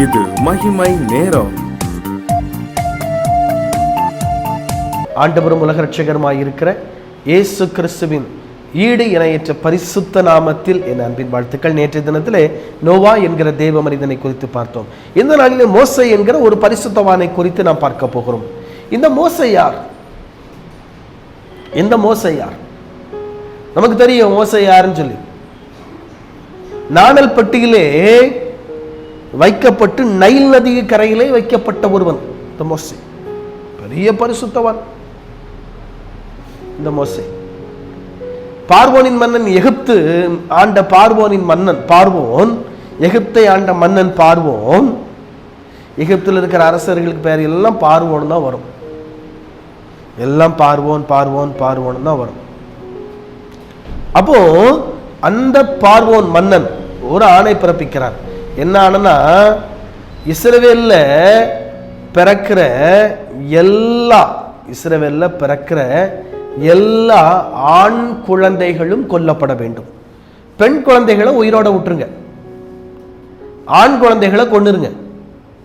இது மகிமை நேரம். ஆண்டவரும் உலக ரட்சகருமாய் இருக்கிற இயேசு கிறிஸ்துவின் ஈடு இணையற்ற பரிசுத்த நாமத்தில் என் அன்பின் வாழ்த்துக்கள். நேற்றைய தினத்திலே நோவா என்கிற தேவ மனிதனை குறித்து பார்த்தோம். இந்த நாளிலே மோசே என்கிற ஒரு பரிசுத்தவானை குறித்து நாம் பார்க்க போகிறோம். இந்த மோசே யார்? இந்த மோசே யார்? நமக்கு தெரியும் மோசே யாருன்னு சொல்லி. நாணல் பட்டியிலே வைக்கப்பட்டு நைல் நதி கரையிலே வைக்கப்பட்ட ஒருவன் இந்த மோசே. பெரிய பரிசுத்தவான் இந்த மோசே. பார்வோனின் மன்னன், எகிப்து ஆண்ட பார்வோனின் மன்னன் பார்வோன், எகிப்தை ஆண்ட மன்னன் பார்வோன். எகிப்தில் இருக்கிற அரசர்களுக்கு பேர் எல்லாம் பார்வோன் தான் வரும். எல்லாம் பார்வோன் பார்வோன் பார்வோன் தான் வரும். அப்போ அந்த பார்வோன் மன்னன் ஒரு ஆணை பிறப்பிக்கிறார். என்ன ஆணைனா, இஸ்ரவேல்ல பிறக்கிற எல்லா ஆண் குழந்தைகளும் கொல்லப்பட வேண்டும். பெண் குழந்தைகளை உயிரோட விட்டுருங்க, ஆண் குழந்தைகளை கொன்னுருங்க.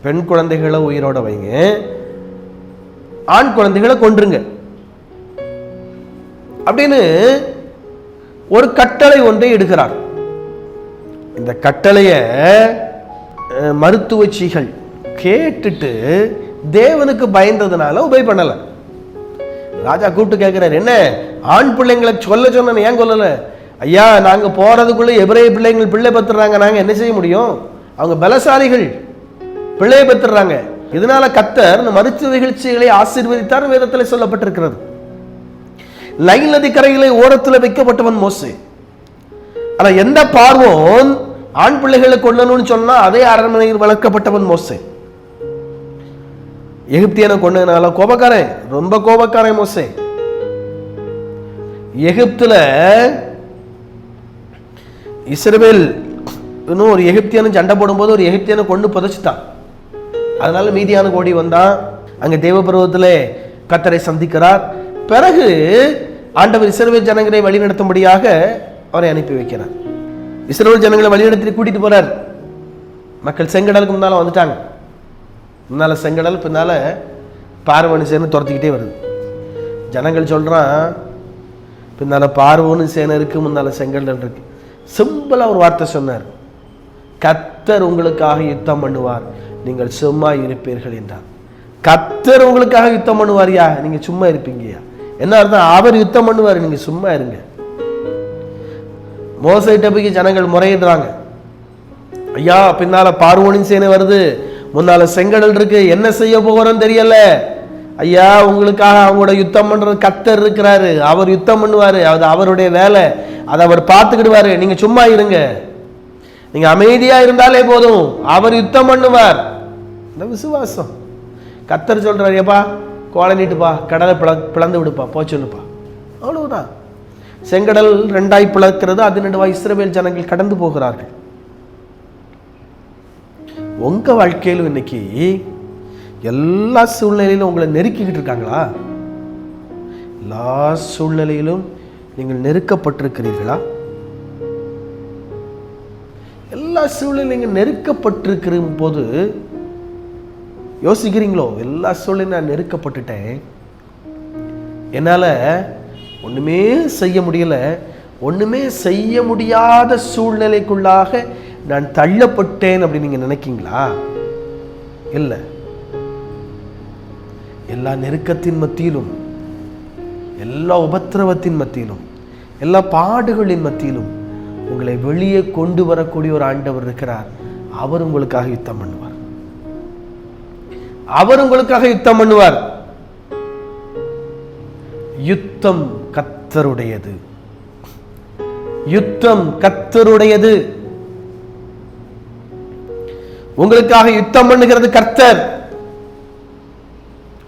பெண் குழந்தைகளை உயிரோட வைங்க, ஆண் குழந்தைகளை கொன்றுங்க அப்படின்னு ஒரு கட்டளை ஒன்றை எடுக்கிறார். இந்த கட்டளைய மருத்துவச்சிகள் கேட்டுட்டு தேவனுக்கு பயந்ததுனால உபை பண்ணல. ராஜா கூப்பிட்டு கேட்கிறார், என்ன ஆண் பிள்ளைங்களை சொல்ல சொன்ன ஏன் கொல்லல? ஐயா, நாங்க போறதுக்குள்ள எபிரேய பிள்ளைங்கள் பிள்ளை பெற்றுறாங்க, நாங்க என்ன செய்ய முடியும்? அவங்க பலசாலிகள் பிள்ளையை பெற்றுறாங்க. இதனால கர்த்தர் மருத்துவ நிகழ்ச்சிகளை ஆசீர்வதித்தார் வேதத்தில் சொல்லப்பட்டிருக்கிறது. நைல் நதி கரையிலே ஓரத்தில் வைக்கப்பட்டவன் மோசே. ஆனா எந்த பார்வோன் ஆண் பிள்ளைகளை கொல்லணும்னு சொன்னா அதே அரண்மனையில் வளர்க்கப்பட்டவன் மோசே. எகிப்தியனை கொண்டதுனால கோபக்காரன், ரொம்ப கோபக்காரன் மோசே. எகிப்துல இஸ்ரவேல் இன்னும் ஒரு எகிப்தியனை சண்டை போடும்போது ஒரு எகிப்தியனை கொண்டு புதைச்சிட்டான். அதனால மீதியான ஓடி வந்தான். அங்க தேவபருவத்திலே கர்த்தரை சந்திக்கிறார். பிறகு ஆண்டவர் இஸ்ரவேல் ஜனங்களை வழிநடத்தும்படியாக அவரை அனுப்பி வைக்கிறார். இஸ்ரவேல் ஜனங்களை வழிநடத்தி கூட்டிட்டு போறார். மக்கள் செங்கடலுக்கு முன்னால வந்துட்டாங்க. முன்னால செங்கடல், பின்னால பார்வோனு சேனை துரத்திக்கிட்டே வருது. ஜனங்கள் சொல்றான், பின்னால பார்வோனு சேனை இருக்கு, முன்னால செங்கடல் இருக்கு. சிம்பிளா ஒரு வார்த்தை சொன்னார், கர்த்தர் உங்களுக்காக யுத்தம் பண்ணுவார், நீங்கள் சும்மா இருப்பீர்கள் என்றார். கர்த்தர் உங்களுக்காக யுத்தம் பண்ணுவாரியா, நீங்க சும்மா இருப்பீங்கயா? என்ன அர்த்தம்? அவர் யுத்தம் பண்ணுவார், நீங்க சும்மா இருங்க. மோசேட்ட போய் ஜனங்கள் முறையிடுறாங்க, ஐயா பின்னால பார்வோனின் சேனை வருது, முன்னால செங்கடல் இருக்கு, என்ன செய்ய போகிறோம் தெரியல. ஐயா, உங்களுக்காக அவங்களோட யுத்தம் பண்றது கர்த்தர் இருக்கிறாரு, அவர் யுத்தம் பண்ணுவாரு, அது அவருடைய வேலை, அதை அவர் பார்த்துக்கிடுவாரு, நீங்க சும்மா இருங்க, நீங்க அமைதியா இருந்தாலே போதும், அவர் யுத்தம் பண்ணுவார். இந்த விசுவாசம். கர்த்தர் சொல்றாரு, ஏப்பா கோலை நீட்டுப்பா, கடலை பிளந்து விடுப்பா, போச்சொல்லுப்பா, அவ்வளவுதான். செங்கடல் ரெண்டாய் பிளக்கிறது, அது நடுவாய் இஸ்ரவேல் ஜனங்கள் கடந்து போகிறார்கள். உங்க வாழ்க்கையிலும் இன்னைக்கு எல்லா சூழ்நிலையிலும் உங்களை நெருக்கிக்கிட்டு இருக்காங்களா? எல்லா சூழ்நிலையிலும் நீங்கள் நெருக்கப்பட்டிருக்கிறீர்களா? எல்லா சூழ்நிலையும் நீங்கள் நெருக்கப்பட்டிருக்கிற போது யோசிக்கிறீங்களோ, எல்லா சூழ்நிலையும் நான் நெருக்கப்பட்டுட்டேன், என்னால ஒண்ணுமே செய்ய முடியல, ஒண்ணுமே செய்ய முடியாத சூழ்நிலைக்குள்ளாக நான் தள்ளப்பட்டேன் அப்படின்னு நீங்க நினைக்கீங்களா? இல்ல. எல்லா நெருக்கத்தின் மத்தியிலும், எல்லா உபத்திரவத்தின் மத்தியிலும், எல்லா பாடுகளின் மத்தியிலும் உங்களை வெளியே கொண்டு வரக்கூடிய ஒரு ஆண்டவர் இருக்கிறார். அவர் உங்களுக்காக யுத்தம் பண்ணுவார். அவர் உங்களுக்காக யுத்தம் பண்ணுவார். யுத்தம் கர்த்தருடையது, யுத்தம் கர்த்தருடையது. உங்களுக்காக யுத்தம் பண்ணுகிறது கர்த்தர்.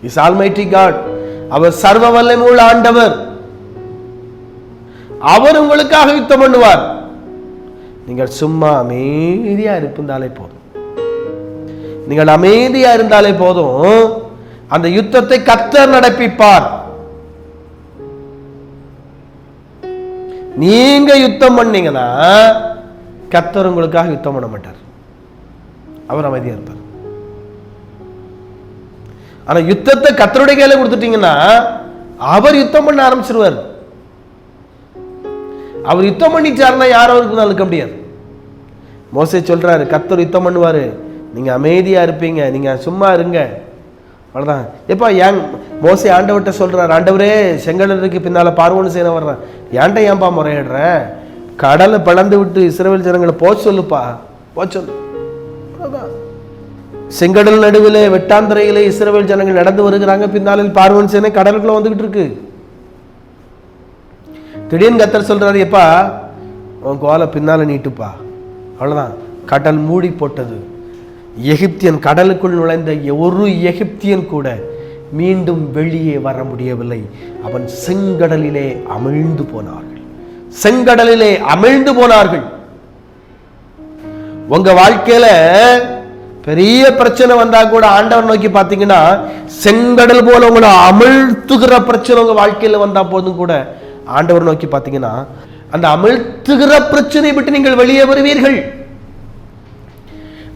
Is almighty God. அவர் சர்வ வல்லமையுள்ள ஆண்டவர். அவர் உங்களுக்காக யுத்தம் பண்ணுவார். நீங்கள் சும்மா அமைதியா இருந்தாலே போதும். நீங்கள் அமைதியா இருந்தாலே போதும், அந்த யுத்தத்தை கர்த்தர் நடப்பிப்பார். நீங்க யுத்தம் பண்ணீங்கன்னா கர்த்தர் உங்களுக்காக யுத்தம் பண்ண மாட்டார். அவர் அமைதியா இருப்பார். ஆனா யுத்தத்தை கர்த்தருடைய கையில கொடுத்துட்டீங்கன்னா அவர் யுத்தம் பண்ண ஆரம்பிச்சிருவார். அவர் யுத்தம் பண்ணிட்டாருன்னா யாரும் அவருக்கு இருக்க முடியாது. மோசே சொல்றாரு, கர்த்தர் யுத்தம் பண்ணுவாரு, நீங்க அமைதியா இருப்பீங்க, நீங்க சும்மா இருங்க, அவ்வளவுதான். எப்ப ஏன் மோசே ஆண்டவர்கிட்ட சொல்றாரு, ஆண்டவரே செங்கடலுக்கு பின்னால பார்வோன்னு செய்ய வர்றேன், ஏன்ட்ட ஏன்பா முறையிடுற, கடலை பிளந்து விட்டு இஸ்ரவேல் ஜனங்களை போக சொல்லுப்பா, போக சொல்லு. செங்கடல் நடுவில் வெட்டாந்தரையிலே இஸ்ரவேல் ஜனங்கள் நடந்து வருகிறாங்க, பின்னாளில் பார்வோன் சேனை கடலுக்குள்ள வந்துகிட்டு இருக்கு. திடீர்னு கர்த்தர் சொல்றாரு, எப்பா உன் கோலை பின்னால நீட்டுப்பா, அவ்வளவுதான். கடல் மூடி போட்டது. எகிப்தியன் கடலுக்குள் நுழைந்த ஒரு எகிப்தியன் கூட மீண்டும் வெளியே வர முடியவில்லை. அவன் செங்கடலிலே அமிழ்ந்து போனார்கள், செங்கடலிலே அமிழ்ந்து போனார்கள். உங்க வாழ்க்கையில பெரிய பிரச்சனை வந்தா கூட ஆண்டவர் நோக்கி பார்த்தீங்கன்னா, செங்கடல் போல உங்களை அமிழ்த்துகிற பிரச்சனை உங்க வாழ்க்கையில வந்தா போதும் கூட ஆண்டவர் நோக்கி பார்த்தீங்கன்னா, அந்த அமிழ்த்துகிற பிரச்சனை விட்டு நீங்கள் வெளியே வருவீர்கள்.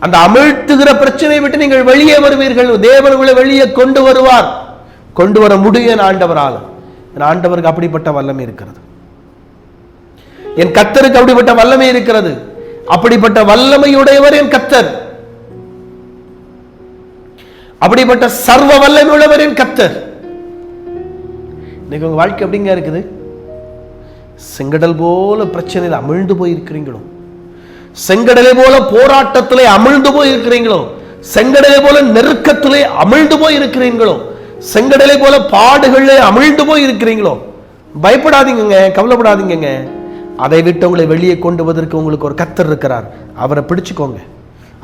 அந்த அமிழ்த்துகிற பிரச்சனை விட்டு நீங்கள் வெளியே வருவீர்கள். தேவன் உங்களை வெளியே கொண்டு வருவார், கொண்டு வர முடியும் ஆண்டவரால். ஆண்டவருக்கு அப்படிப்பட்ட வல்லமை இருக்கிறது. என் கர்த்தருக்கு அப்படிப்பட்ட வல்லமை இருக்கிறது. அப்படிப்பட்ட வல்லமையுடையவர் என் கர்த்தர், அப்படிப்பட்ட சர்வ வல்லமை உள்ளவர் என் கர்த்தர். இன்னைக்கு உங்க வாழ்க்கை எப்படிங்க இருக்குது? செங்கடல் போல பிரச்சனையில் அமிழ்ந்து போயிருக்கிறீங்களோ? செங்கடலை போல போராட்டத்திலே அமிழ்ந்து போய் இருக்கிறீங்களோ? செங்கடலை போல நெருக்கத்திலே அமிழ்ந்து போய் இருக்கிறீங்களோ? செங்கடலை போல பாடுகளிலே அமிழ்ந்து போய் இருக்கிறீங்களோ? பயப்படாதீங்க, கவலைப்படாதீங்க. அதை விட்டு உங்களை வெளியே கொண்டு வருவதற்கு உங்களுக்கு ஒரு கர்த்தர் இருக்கிறார். அவரை பிடிச்சுக்கோங்க,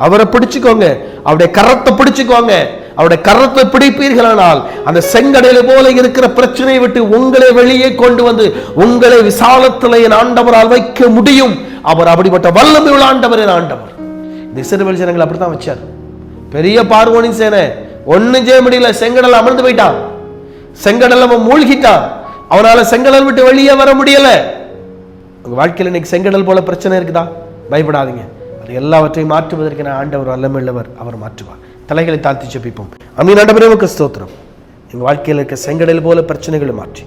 அவரை பிடிச்சுக்கோங்க, அவருடைய கரத்தை பிடிச்சுக்கோங்க. அவருடைய கரத்தை பிடிப்பீர்களானால் அந்த செங்கடலை போல இருக்கிற பிரச்சனையை விட்டு உங்களை வெளியே கொண்டு வந்து உங்களை விசாலத்திலே என் ஆண்டவரால் வைக்க முடியும். அவர் அப்படிப்பட்ட வல்லமை உள்ள ஆண்டவர் என் ஆண்டவர். இந்த இஸ்ரவேல் ஜனங்கள் அப்படித்தான் வச்சார். பெரிய பார்வோனின் சேனை ஒன்னும் செய்ய முடியல, செங்கடல் அமர்ந்து போயிட்டான், செங்கடல் அவன் மூழ்கிட்டான், அவனால செங்கடல் விட்டு வெளியே வர முடியல. உங்க வாழ்க்கையில் இன்னைக்கு செங்கடல் போல பிரச்சனை இருக்குதா? பயப்படாதீங்க, அது எல்லாவற்றையும் மாற்றுவதற்கு நான் ஆண்டவர் வல்லமை உள்ளவர், அவர் மாற்றுவார். தலைகளை தாழ்த்தி ஜெபிப்போம். அமீன். ஆண்டவரே உமக்கு ஸ்தோத்திரம். எங்கள் வாழ்க்கையில் இருக்க செங்கடல் போல பிரச்சனைகளை மாற்றி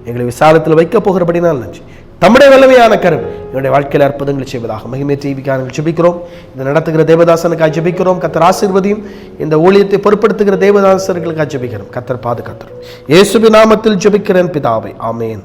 எங்களை விசாலத்தில் வைக்க போகிறபடினால் நன்றி. தம்முடைய வல்லமையான கரம் என்னுடைய வாழ்க்கையில் அற்புதங்களை செய்வதாக மகிமை செய்திக்காக ஜெபிக்கிறோம். இதை நடத்துகிற தேவதாசனுக்காக ஜெபிக்கிறோம். கர்த்தர் ஆசீர்வதியும். இந்த ஊழியத்தை பொறுப்படுத்துகிற தேவதாசர்களுக்காக ஜெபிக்கிறோம். கர்த்தர் பாதுகாத்தரும். இயேசுவின் நாமத்தில் ஜெபிக்கிறேன் பிதாவே, ஆமென்.